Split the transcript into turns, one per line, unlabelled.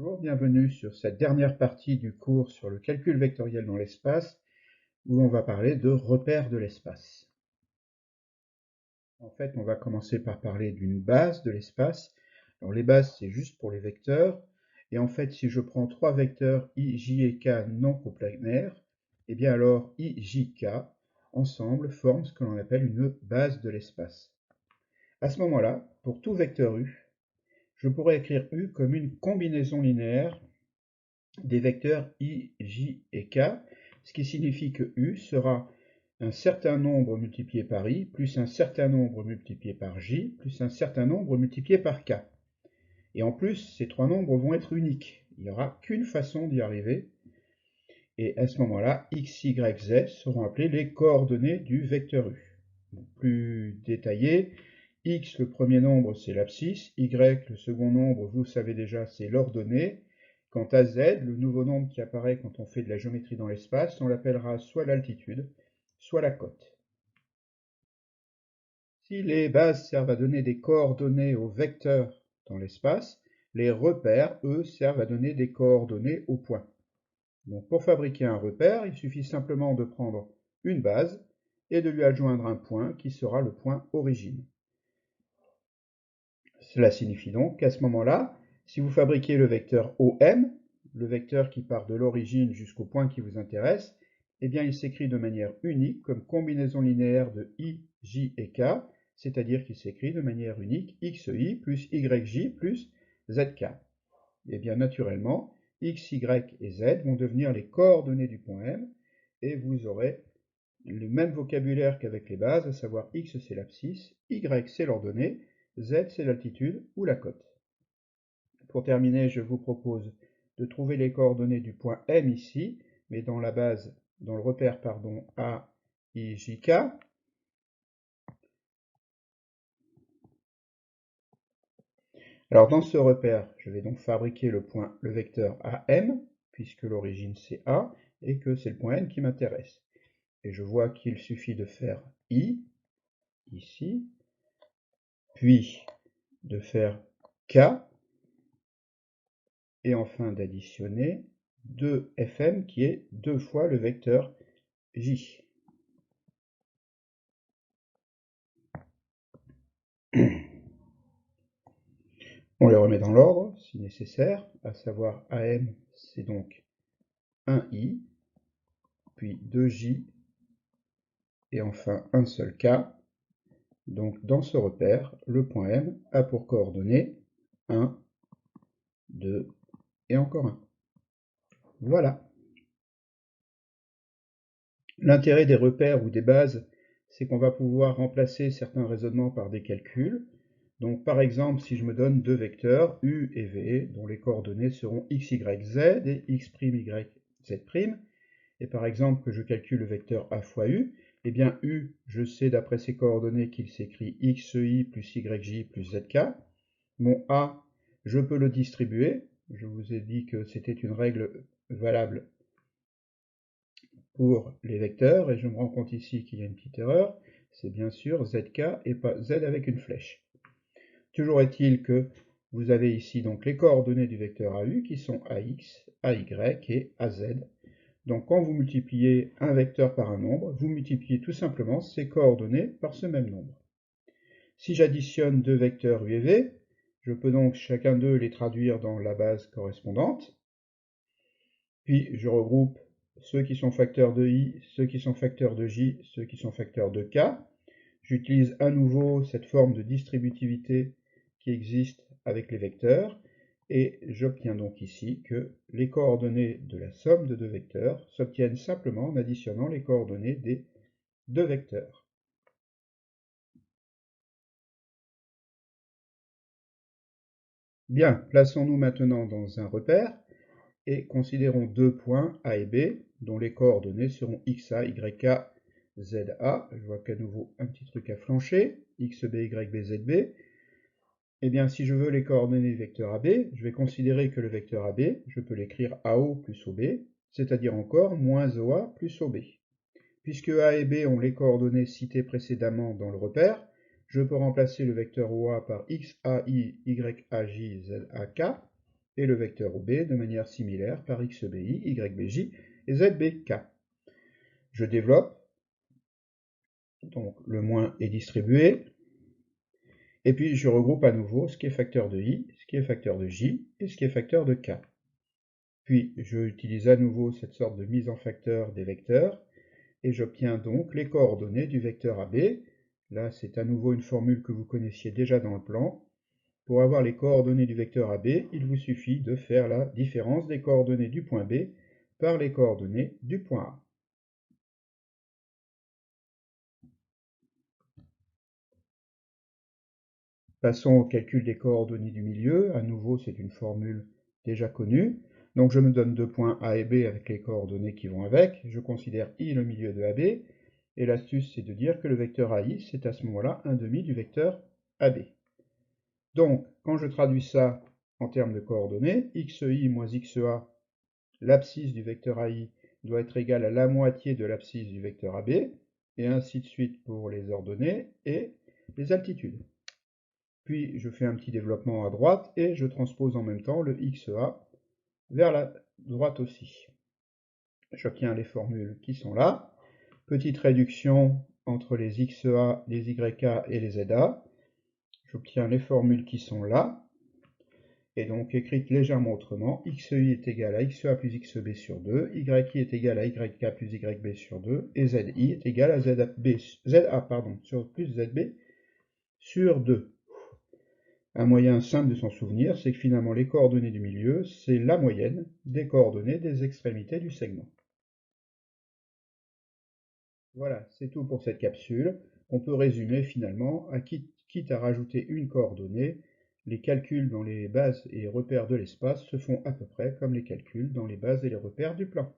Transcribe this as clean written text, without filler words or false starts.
Bonjour, bienvenue sur cette dernière partie du cours sur le calcul vectoriel dans l'espace, où on va parler de repères de l'espace. En fait, on va commencer par parler d'une base de l'espace. Alors les bases, c'est juste pour les vecteurs. Et en fait, si je prends trois vecteurs i, j et k non coplanaires, eh bien alors i, j, k, ensemble, forment ce que l'on appelle une base de l'espace. À ce moment-là, pour tout vecteur u, je pourrais écrire u comme une combinaison linéaire des vecteurs i, j et k, ce qui signifie que u sera un certain nombre multiplié par i, plus un certain nombre multiplié par j, plus un certain nombre multiplié par k. Et en plus, ces trois nombres vont être uniques. Il n'y aura qu'une façon d'y arriver. Et à ce moment-là, x, y, z seront appelés les coordonnées du vecteur u. Donc, plus détaillé, x, le premier nombre, c'est l'abscisse, y, le second nombre, vous savez déjà, c'est l'ordonnée. Quant à z, le nouveau nombre qui apparaît quand on fait de la géométrie dans l'espace, on l'appellera soit l'altitude, soit la cote. Si les bases servent à donner des coordonnées aux vecteurs dans l'espace, les repères, eux, servent à donner des coordonnées aux points. Donc pour fabriquer un repère, il suffit simplement de prendre une base et de lui adjoindre un point qui sera le point origine. Cela signifie donc qu'à ce moment-là, si vous fabriquez le vecteur OM, le vecteur qui part de l'origine jusqu'au point qui vous intéresse, eh bien il s'écrit de manière unique comme combinaison linéaire de i, j et k, c'est-à-dire qu'il s'écrit de manière unique xi plus yj plus zk. Et bien naturellement, x, y et z vont devenir les coordonnées du point M, et vous aurez le même vocabulaire qu'avec les bases, à savoir x c'est l'abscisse, y c'est l'ordonnée, z c'est l'altitude ou la cote. Pour terminer, je vous propose de trouver les coordonnées du point M ici, mais dans la base, dans le repère, pardon, A, I, J, K. Alors dans ce repère, je vais donc fabriquer le vecteur AM, puisque l'origine c'est A, et que c'est le point N qui m'intéresse. Et je vois qu'il suffit de faire I, ici, puis de faire K, et enfin d'additionner 2fm qui est 2 fois le vecteur j. On les remet dans l'ordre si nécessaire, à savoir am c'est donc 1i, puis 2j, et enfin un seul k. Donc dans ce repère, le point M a pour coordonnées 1, 2 et encore 1. Voilà. L'intérêt des repères ou des bases, c'est qu'on va pouvoir remplacer certains raisonnements par des calculs. Donc par exemple, si je me donne deux vecteurs, u et v, dont les coordonnées seront x, y, z et x', y, z', et par exemple que je calcule le vecteur a fois u, eh bien u, je sais d'après ses coordonnées qu'il s'écrit xi plus yj plus zk. Mon a, je peux le distribuer. Je vous ai dit que c'était une règle valable pour les vecteurs, et je me rends compte ici qu'il y a une petite erreur. C'est bien sûr zk et pas z avec une flèche. Toujours est-il que vous avez ici donc les coordonnées du vecteur AU qui sont AX, AY et AZ. Donc quand vous multipliez un vecteur par un nombre, vous multipliez tout simplement ces coordonnées par ce même nombre. Si j'additionne deux vecteurs U et V, je peux donc chacun d'eux les traduire dans la base correspondante. Puis je regroupe ceux qui sont facteurs de I, ceux qui sont facteurs de J, ceux qui sont facteurs de K. J'utilise à nouveau cette forme de distributivité qui existe avec les vecteurs, et j'obtiens donc ici que les coordonnées de la somme de deux vecteurs s'obtiennent simplement en additionnant les coordonnées des deux vecteurs. Bien, plaçons-nous maintenant dans un repère et considérons deux points A et B dont les coordonnées seront xa, yk, za. Je vois qu'à nouveau un petit truc à flancher, xb, yb, zb. Eh bien, si je veux les coordonnées du vecteur AB, je vais considérer que le vecteur AB, je peux l'écrire AO plus OB, c'est-à-dire encore moins OA plus OB. Puisque A et B ont les coordonnées citées précédemment dans le repère, je peux remplacer le vecteur OA par XAI, YAJ, ZAK, et le vecteur OB de manière similaire par XBI, YBJ et ZBK. Je développe, donc le moins est distribué, et puis je regroupe à nouveau ce qui est facteur de I, ce qui est facteur de J et ce qui est facteur de K. Puis je utilise à nouveau cette sorte de mise en facteur des vecteurs, et j'obtiens donc les coordonnées du vecteur AB. Là, c'est à nouveau une formule que vous connaissiez déjà dans le plan. Pour avoir les coordonnées du vecteur AB, il vous suffit de faire la différence des coordonnées du point B par les coordonnées du point A. Passons au calcul des coordonnées du milieu. À nouveau, c'est une formule déjà connue. Donc je me donne deux points A et B avec les coordonnées qui vont avec. Je considère I le milieu de AB. Et l'astuce, c'est de dire que le vecteur AI, c'est à ce moment-là un demi du vecteur AB. Donc, quand je traduis ça en termes de coordonnées, xi moins xa, l'abscisse du vecteur AI doit être égale à la moitié de l'abscisse du vecteur AB, et ainsi de suite pour les ordonnées et les altitudes. Puis je fais un petit développement à droite et je transpose en même temps le xa vers la droite aussi. J'obtiens les formules qui sont là. Petite réduction entre les xa, les yk et les za. J'obtiens les formules qui sont là, et donc écrites légèrement autrement. Xi est égal à xa plus xb sur 2, yi est égal à yk plus yb sur 2, et zi est égal à za plus zb sur 2. Un moyen simple de s'en souvenir, c'est que finalement les coordonnées du milieu, c'est la moyenne des coordonnées des extrémités du segment. Voilà, c'est tout pour cette capsule. On peut résumer finalement, quitte à rajouter une coordonnée, les calculs dans les bases et repères de l'espace se font à peu près comme les calculs dans les bases et les repères du plan.